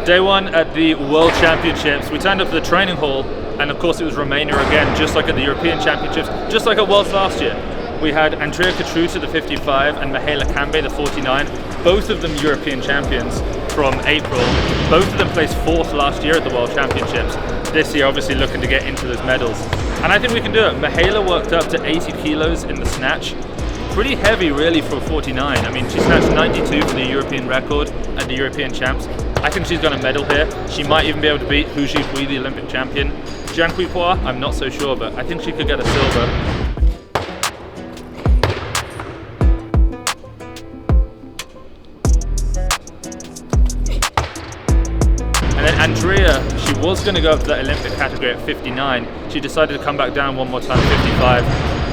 Day one at the World Championships. We turned up to the training hall, and of course it was Romania again, just like at the European Championships, just like at Worlds last year. We had Andrea Cotruta, the 55, and Mihaela Cambei, the 49, both of them European champions from April. Both of them placed 4th last year at the World Championships. This year obviously looking to get into those medals. And I think we can do it. Mihaela worked up to 80 kilos in the snatch. Pretty heavy really for 49. I mean, she snatched 92 for the European record at the European Champs. I think she's going to medal here. She might even be able to beat Hu Jikui, the Olympic champion. Jiang Huihua, I'm not so sure, but I think she could get a silver. And then Andrea, she was going to go up to the Olympic category at 59. She decided to come back down one more time, 55.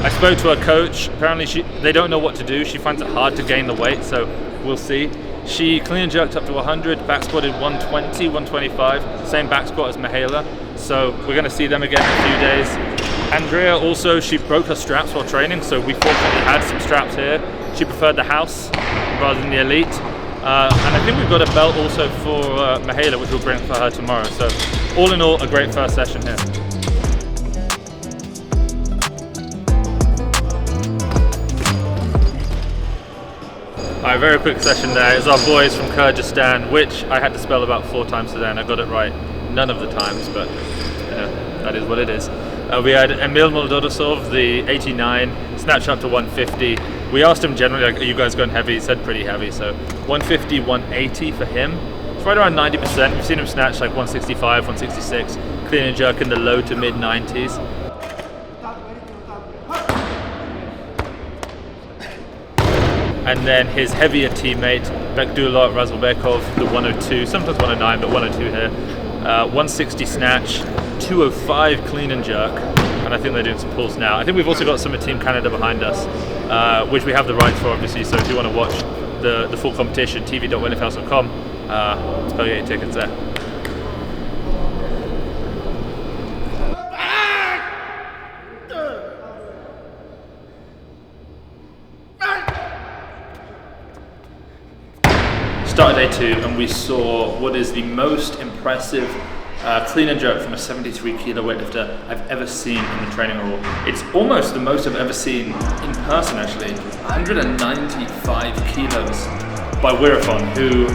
I spoke to her coach. Apparently they don't know what to do. She finds it hard to gain the weight, so we'll see. She clean and jerked up to 100, back squatted 120, 125, same back squat as Mihaela. So we're going to see them again in a few days. Andrea also, she broke her straps while training, so we fortunately had some straps here. She preferred the house rather than the elite. And I think we've got a belt also for Mihaela, which we'll bring for her tomorrow. So all in all, a great first session here. Alright, very quick session there. It's our boys from Kurdistan, which I had to spell about 4 times today, and I got it right none of the times, but you know, that is what it is. We had Emil Moldodosov, the 89, snatched up to 150. We asked him generally, like, are you guys going heavy? He said pretty heavy, so 150, 180 for him. It's right around 90%. We've seen him snatch like 165, 166, clean and jerk in the low to mid 90s. And then his heavier teammate, Bekdullah Razalbekov, the 102, sometimes 109, but 102 here. 160 snatch, 205 clean and jerk, and I think they're doing some pulls now. I think we've also got some of Team Canada behind us, which we have the rights for, obviously, so if you want to watch the full competition, tv.weightliftinghouse.com, let's go get your tickets there. Started day 2 and we saw what is the most impressive clean and jerk from a 73 kilo weightlifter I've ever seen in the training hall. It's almost the most I've ever seen in person actually. 195 kilos by Wirafon, who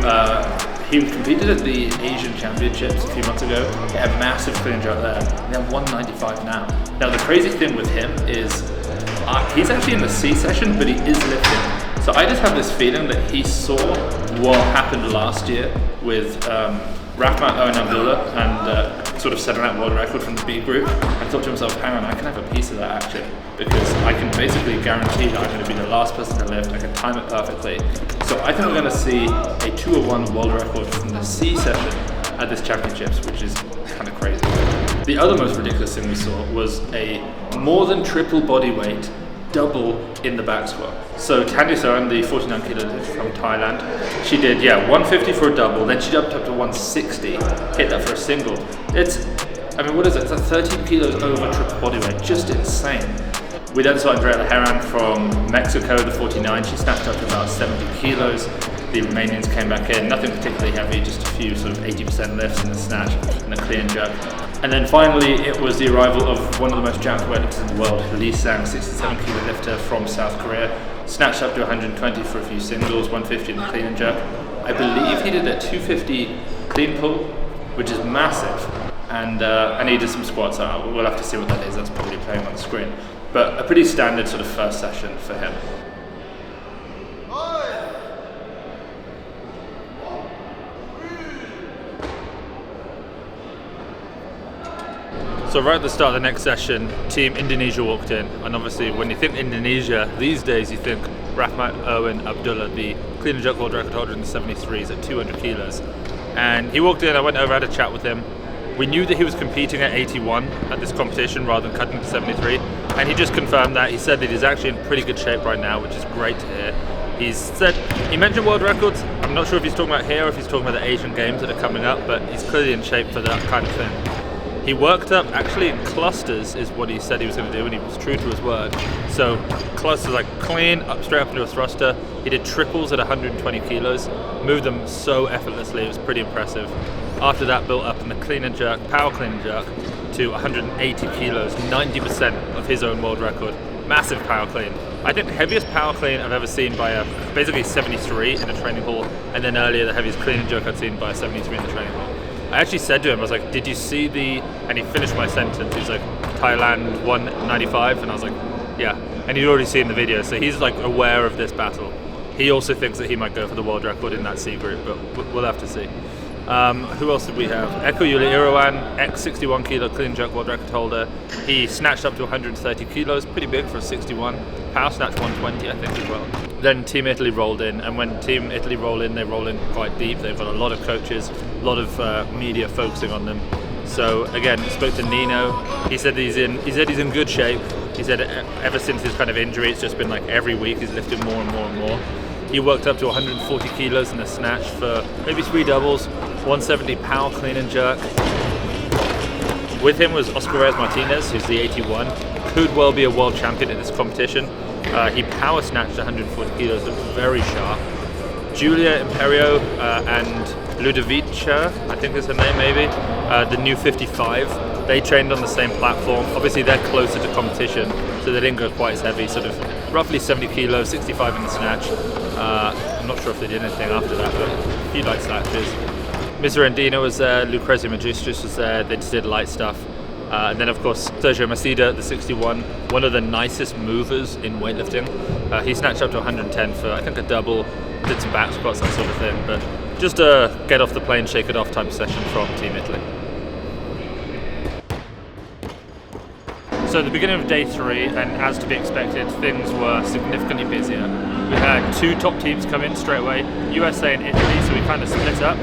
he competed at the Asian Championships a few months ago. He had massive clean and jerk there. They have 195 now. Now the crazy thing with him is he's actually in the C session, but he is lifting. So I just have this feeling that he saw what happened last year with Rahmat Abdullah and sort of setting that world record from the B group, and thought to himself, hang on, I can have a piece of that actually, because I can basically guarantee that I'm going to be the last person to lift, I can time it perfectly. So I think we're going to see a 201 world record from the C session at this championships, which is kind of crazy. The other most ridiculous thing we saw was a more than triple body weight double in the back squat. So Tanya Soren, the 49 kilo lift from Thailand, she did 150 for a double, then she jumped up to 160, hit that for a single. I mean, what is it? It's like 13 kilos over triple body weight, just insane. We then saw Andrea Leheran from Mexico, the 49, she snatched up to about 70 kilos. The Romanians came back in, nothing particularly heavy, just a few sort of 80% lifts in the snatch and a clean jerk. And then finally, it was the arrival of one of the most jacked weightlifters in the world, Lee Sang, 67 kilo lifter from South Korea, snatched up to 120 for a few singles, 150 in the clean and jerk. I believe he did a 250 clean pull, which is massive, and he did some squats. We'll have to see what that is, that's probably playing on the screen. But a pretty standard sort of first session for him. So right at the start of the next session, Team Indonesia walked in, and obviously when you think Indonesia these days, you think Rahmat Abdullah, the clean and jerk world record holder in the 73s at 200 kilos. And he walked in, I went over, had a chat with him. We knew that he was competing at 81 at this competition rather than cutting to 73, and he just confirmed that. He said that he's actually in pretty good shape right now, which is great to hear. He mentioned world records. I'm not sure if he's talking about here or if he's talking about the Asian Games that are coming up, but he's clearly in shape for that kind of thing. He worked up actually in clusters is what he said he was going to do, and he was true to his word. So clusters like clean, straight up into a thruster. He did triples at 120 kilos, moved them so effortlessly, it was pretty impressive. After that, built up in the clean and jerk, power clean and jerk, to 180 kilos, 90% of his own world record. Massive power clean. I think the heaviest power clean I've ever seen by basically 73 in a training hall, and then earlier the heaviest clean and jerk I'd seen by a 73 in the training hall. I actually said to him, I was like, did you see and he finished my sentence, he was like, Thailand 195, and I was like, yeah. And he'd already seen the video, so he's like aware of this battle. He also thinks that he might go for the world record in that C group, but we'll have to see. Who else did we have? Eko Yuli Irawan, ex-61 kilo clean and jerk world record holder. He snatched up to 130 kilos, pretty big for a 61. Power snatch 120, I think, as well. Then Team Italy rolled in, and when Team Italy roll in, they roll in quite deep. They've got a lot of coaches, a lot of media focusing on them. So again, spoke to Nino. He said he's in good shape. He said ever since his kind of injury, it's just been like every week he's lifting more and more and more. He worked up to 140 kilos in a snatch for maybe 3 doubles, 170 power clean and jerk. With him was Oscar Reyes Martinez, who's the 81. Could well be a world champion in this competition. He power snatched 140 kilos, looked very sharp. Julia Imperio and Ludovica, I think is her name maybe, the new 55. They trained on the same platform. Obviously they're closer to competition, so they didn't go quite as heavy, sort of roughly 70 kilos, 65 in the snatch. I'm not sure if they did anything after that, but a few light snatches. Mr. Andino was there, Lucrezia Magistris was there, they just did light stuff. And then of course Sergio Macida, the 61, one of the nicest movers in weightlifting. He snatched up to 110 for I think a double, did some back squats, that sort of thing, but just a get off the plane, shake it off type session from Team Italy. So the beginning of day 3, and as to be expected, things were significantly busier. We had 2 top teams come in straight away, USA and Italy, so we kind of split up.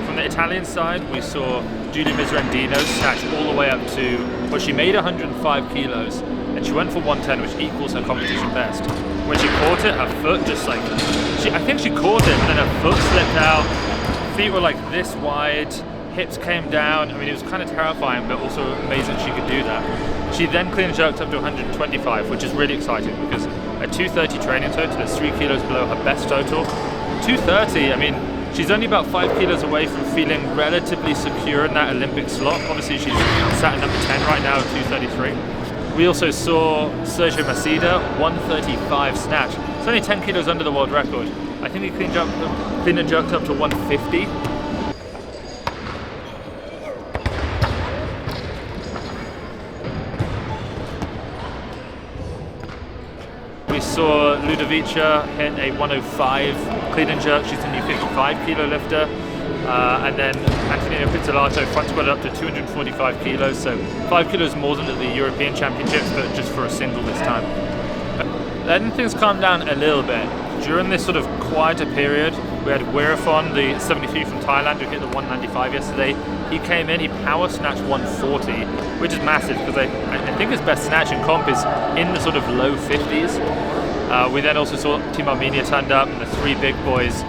From the Italian side, we saw Giulia Miserandino snatch all the way up to, well, she made 105 kilos, and she went for 110, which equals her competition best. When she caught it, her foot just like, I think she caught it, and then her foot slipped out, feet were like this wide, hips came down. I mean, it was kind of terrifying, but also amazing she could do that. She then clean and jerked up to 125, which is really exciting because a 230 training total is 3 kilos below her best total. 230, I mean, she's only about 5 kilos away from feeling relatively secure in that Olympic slot. Obviously, she's sat at number 10 right now at 233. We also saw Sergio Macida, 135 snatch. It's only 10 kilos under the world record. I think he clean and jerked up to 150. We saw Ludovica hit a 105 clean and jerk. She's the new 55 kilo lifter. And then Antonino Pizzolato front squatted up to 245 kilos, so 5 kilos more than at the European Championships, but just for a single this time. Then things calmed down a little bit. During this sort of quieter period, we had Wirafon, the 73 from Thailand, who hit the 195 yesterday. He came in, he power snatched 140, which is massive because I think his best snatch in comp is in the sort of low 50s. We then also saw Team Armenia turned up, and the 3 big boys,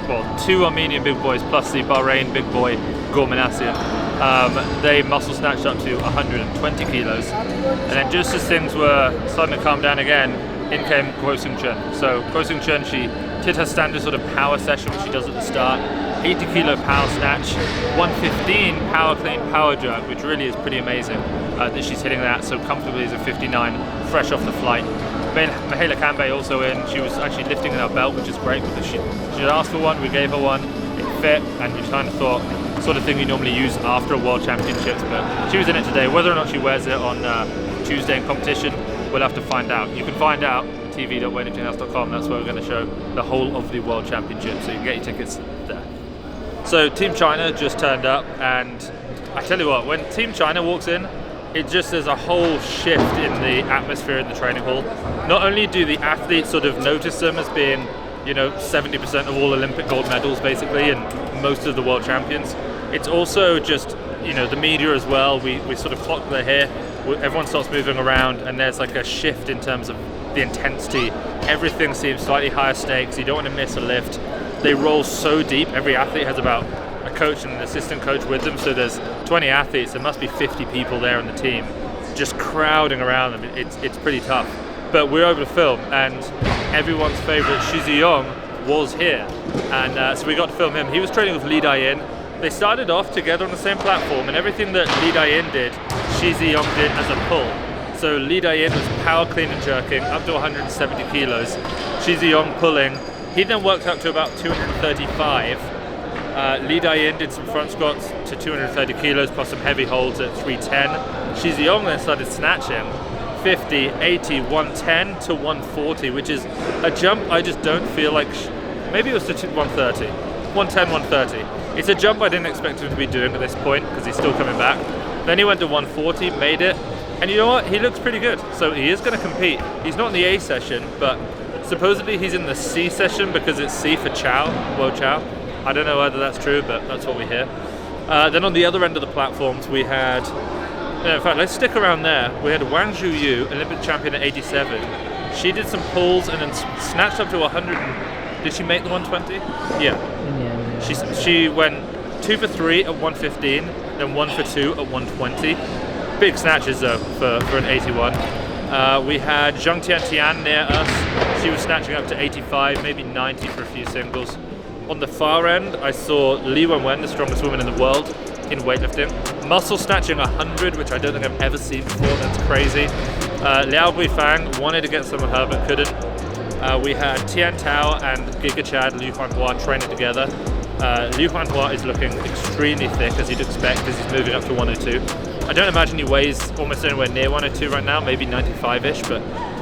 well, 2 Armenian big boys plus the Bahrain big boy, Gormanasia. They muscle snatched up to 120 kilos. And then just as things were starting to calm down again, in came Kuo Hsing-chun. So Kuo Hsing-chun, she did her standard sort of power session, which she does at the start. 80 kilo power snatch, 115 power clean power jerk, which really is pretty amazing that she's hitting that so comfortably as a 59, fresh off the flight. Mihaela Cambei also in. She was actually lifting in her belt, which is great because she asked for one, we gave her one, it fit, and you kind of thought, sort of thing you normally use after a World Championships, but she was in it today. Whether or not she wears it on Tuesday in competition, we'll have to find out. You can find out at tv.weightliftinghouse.com. That's where we're going to show the whole of the World Championships, so you can get your tickets there. So Team China just turned up, and I tell you what, when Team China walks in, it just there's a whole shift in the atmosphere in the training hall. Not only do the athletes sort of notice them as being, you know, 70% of all Olympic gold medals basically, and most of the world champions, it's also just, you know, the media as well. We sort of clock they're here, everyone starts moving around, and there's like a shift in terms of the intensity. Everything seems slightly higher stakes. You don't want to miss a lift. They roll so deep. Every athlete has about a coach and an assistant coach with them, so there's 20 athletes. There must be 50 people there on the team just crowding around them. It's pretty tough, but we're able to film, and everyone's favorite Shi Zhiyong was here, and so we got to film him. He was training with Li Dayin. They started off together on the same platform, and everything that Lee Dae-in did, Shi Zhiyong did as a pull. So Lee Dae-in was power clean and jerking up to 170 kilos. Shi Zhiyong pulling. He then worked up to about 235. Lee Dae-in did some front squats to 230 kilos plus some heavy holds at 310. Shi Zhiyong then started snatching 50, 80, 110 to 140, which is a jump I just don't feel like, maybe it was to 130, 110, 130. It's a jump I didn't expect him to be doing at this point because he's still coming back. Then he went to 140, made it, and you know what? He looks pretty good. So he is going to compete. He's not in the A session, but supposedly he's in the C session because it's C for Chow, Wo Chow. I don't know whether that's true, but that's what we hear. Then on the other end of the platforms, we had, in fact, let's stick around there. We had Wang Zhuyu, Olympic champion at 87. She did some pulls and then snatched up to 100. Did she make the 120? Yeah. She went 2 for 3 at 115, then 1 for 2 at 120. Big snatches though for an 81. We had Zhang Tian near us. She was snatching up to 85, maybe 90 for a few singles. On the far end, I saw Li Wenwen, the strongest woman in the world in weightlifting. Muscle snatching 100, which I don't think I've ever seen before. That's crazy. Liao Guifang wanted to get some of her, but couldn't. We had Tian Tao and Giga Chad Liu Huanhua training together. Liu Huanhua is looking extremely thick, as you'd expect, as he's moving up to 102. I don't imagine he weighs almost anywhere near 102 right now, maybe 95-ish, but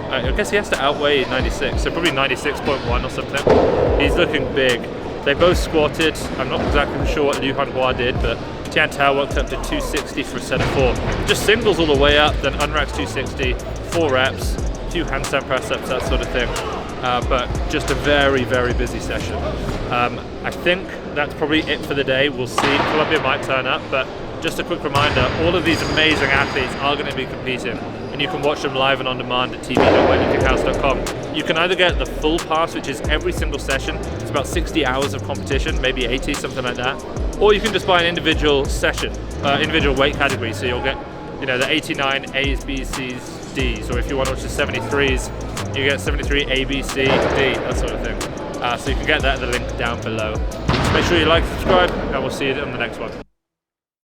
I guess he has to outweigh 96, so probably 96.1 or something. He's looking big. They both squatted. I'm not exactly sure what Liu Huanhua did, but Tian Tao worked up to 260 for a set of 4. Just singles all the way up, then unracks 260, 4 reps, a few handstand press-ups, that sort of thing. But just a very, very busy session. I think that's probably it for the day. We'll see. Colombia might turn up, but just a quick reminder, all of these amazing athletes are going to be competing, and you can watch them live and on demand at tv.weightliftinghouse.com. You can either get the full pass, which is every single session. It's about 60 hours of competition, maybe 80, something like that. Or you can just buy an individual session, individual weight category. So you'll get, the 89 A's, B's, C's, D's. Or if you want to watch the 73s, you get 73 A, B, C, D, that sort of thing. So you can get that at the link down below. So make sure you like, subscribe, and we'll see you on the next one.